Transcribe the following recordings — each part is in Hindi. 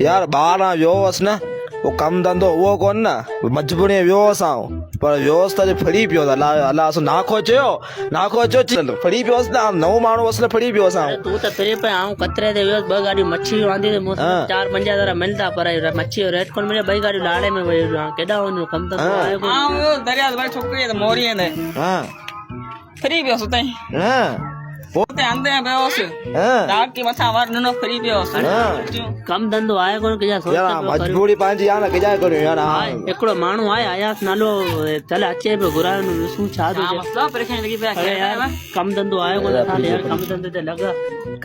यार ॿार वियोस न वो कम धंधो उहो कोन न मजबूरी वियोस पर वियोस त फड़ी पियो अला अला नाखो चयो फड़ी पियोस न नओ माण्हू हुअसि न फड़ी पियोस तू तो फिरे पे आऊं कतरे दे वियोस ॿ गाड़ी मच्छी वांदी ते मुस 4-5 हज़ार मिलता पर मच्छी और रेट कोन मिले ॿई गाड़ी लाड़े में वई केॾा वञो कम धंधो आयो कोन आऊं दरिया भाई छोकरी त मोरी ने हां फ्री पियो सुताई हां पोते अंदर बेहोश रात की मथा वार नो फ्री बेहोश कम धंधो आयो कोन के जा सोच यार मजबूरी पंहिंजी आहे न के जा करियो यार हिकिड़ो माण्हू आहे आयास नालो चल अचे पियो घुरायो ॾिसूं छा थो थिए मसला परेशानी लगी पिया यार कम धंधो आयो कोन था यार कम धंधे ते लगा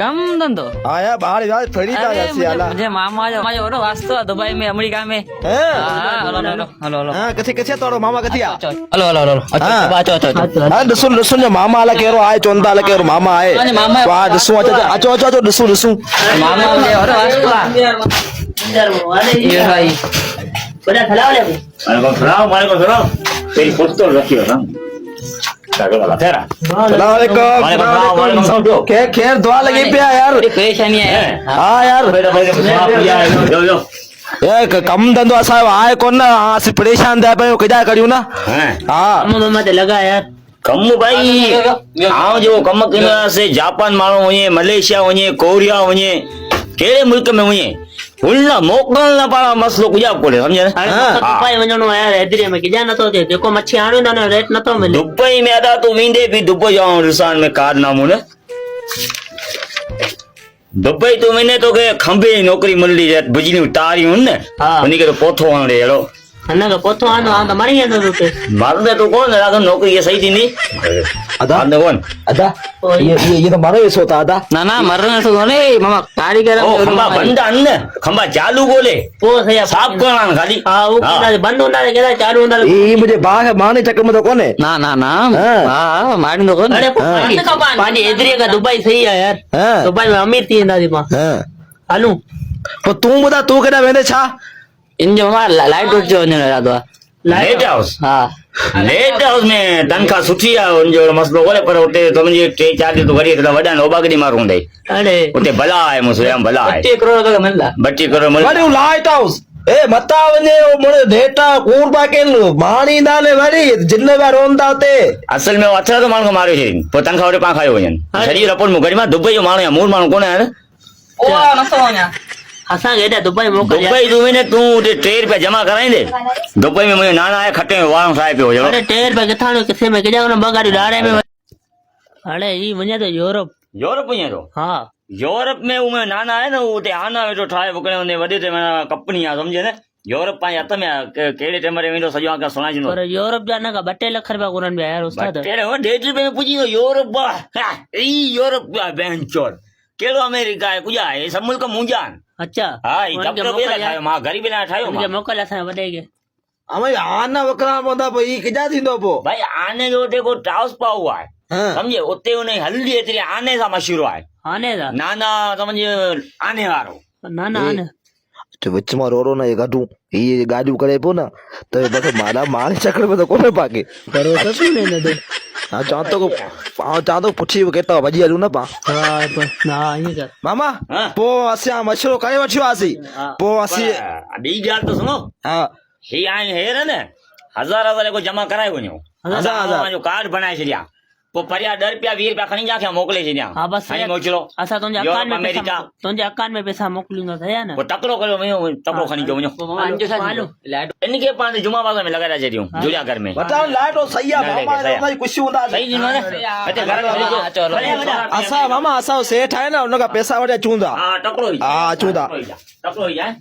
कम धंधो आया ॿार यार फड़ी पिया अची अला मुझे मामा जो ओरो वास्तो है दुबई में अमेरिका में हेलो हां किथे तोड़ो मामा किथे आ हेलो हेलो हेलो अच्छा हां ॾिसो जो मामा अला कहिड़ो आहे चवंदा अला कहिड़ो मामा आहे वाह ॾिसूं अचो ॾिसूं मामा मुझे ओरो वास्तो ये भाई बड़ा खला वाले वालेकुम सलाम तेरी फोटो रखियो ना खैर दुआ लगी पिया यार परेशानी है हाँ यार कम धंधो असांजो आहे कोन न असीं परेशान थिया पियूं केॾा करियूं न हा कम ते लगा यार कम भाई आऊं जो कम कंदासीं जापान माण्हू वञे मलेशिया वञे कोरिया वञे कहिड़े मुल्क में वञे हुन मोकिलण लाइ पाण मसलो गुजाब कोन्हे सम्झे दुबई वञणो आहे यार हेदरे में किजा नथो थिए जेको मच्छी आणींदा न रेट नथो मिले दुबई में अदा तूं वेंदे बि दुबई जो रिसान में कारनामो न दुबई तूं वञे तोखे खंबे जी नौकरी मिलंदी बिजलियूं तारियूं न उन खे पोथो हणणु अहिड़ो अन का पोथो आंदो हां त मरी वेंदो तू मरंदे तूं कोन रात नौकरी सही थींदी अदा कोन अदा ये तो मरे सो था अदा ना ना मरने से कोने मामा कारीगर खंबा बंद आन खंबा चालू बोले ओ सही साफ करना खाली हां वो केदा बंद होंदा केदा चालू होंदा ई मुझे बाह माने चक्कर में तो कोने ना ना ना हां मारने तो कोने अरे पानी हेदरे का दुबई सही है यार दुबई में अमीर थी वेंदा दी पा हलू पर तू बुधा तू केदा वेंदे छा इन जो मां लाइट उठ जो वञण इरादो लाइट हाउस हां लाइट हाउस में तनखा सुठी आहे उन जो मसलो कोने पर उते तुंहिंजी 3-4 ॾींहं तूं वरी वॾा ओबागड़ी मारू हूंदई अरे उते भला आहे मुसलमान भला आहे 2 करोड़ का मिलदा 32 करोड़ मिल वरी लाइट हाउस ए मता वने ओ मुड़े डेटा कूरबा के माणी नाले वरी जिन वा रोंदा उते असल में अथर तो माण्हू मारियो छॾी पोइ तनखा वटि पाण खायो वञनि सॼी रपोर्ट मूं घड़ी मां दुबई जो माण्हू मूल माण्हू कोन आहे ओ नथो वञा असां हेॾा दुबई मोकल दुबई तूं वञे तूं उते 3 रुपया जमा कराईंदे दुबई में मुंहिंजो नाना आहे खटे में वाण साहे पियो अरे 3 रुपया किथां किथे में केॾा उन ॿ गाड़ी लाड़े में हाणे ई वञे तो यूरोप वञे थो हां यूरोप में उहो नाना आहे न उते आना वेठो ठाहे विकिणे उन वॾे ते कंपनी आहे सम्झे न यूरोप पंहिंजे हथ में आहे कहिड़े टाइम ते वेंदो सॼो आंका सुणाईंदो पर यूरोप जा न का 2 लाख रुपया घुरनि पिया यार उस्ताद कहिड़े 1.5 रुपए में पुॼी वियो यूरोप यूरोप आहे बेंचोर कहिड़ो अमेरिका आहे कुझु आहे सभु मुल्क मुंहिंजा आहिनि अच्छा हा ठाहियो मां ग़रीबी लाइ ठाहियो मुझे मोकल असां वॾे के हमें आना वकरा पवंदा पोइ ई केॾा थींदो पोइ भाई आने जो उते को टाउस पाउ आहे सम्झे उते उन हल्दी एतिरी आने सां मशहूर आहे आने दा नाना सम्झ आने वारो ना ना आने तो विच में रो न ये गाडू ये गाडियूं करे पो न तो बस माला माल चक्कर में तो कोने पाके भरोसा सुन लेने दे हां चाहतो पुछी केता भजी हलू न पा हां पर ना ये कर मामा पो असां मछरो करे वठियो आसी पो असी ॿी ॻाल्हि तो सुनो हां ही आहिनि हेर न हज़ार को जमा कराए वञो हज़ार जो कार्ड बनाए छॾिया पोइ परियां 10 रुपया 20 रुपया खणी जा मोकिले छॾिया हां बस खणी मोकिलो असां तुंहिंजे अकाउंट में पैसा मोकिलींदा थया न पोइ तकड़ो कयो वञो तकड़ो खणी जो वञो इनके पाण जुमा बाज़ार में लॻाए छॾियूं जुलिया घर में बता लाइट सही आहे मामा असां खुशी हुंदा सही जी न अचे घर में चलो असां मामा असां सेठ आहे न उनका पैसा वठी अचूं था हां तकड़ो हां अचूं था तकड़ो ई आहे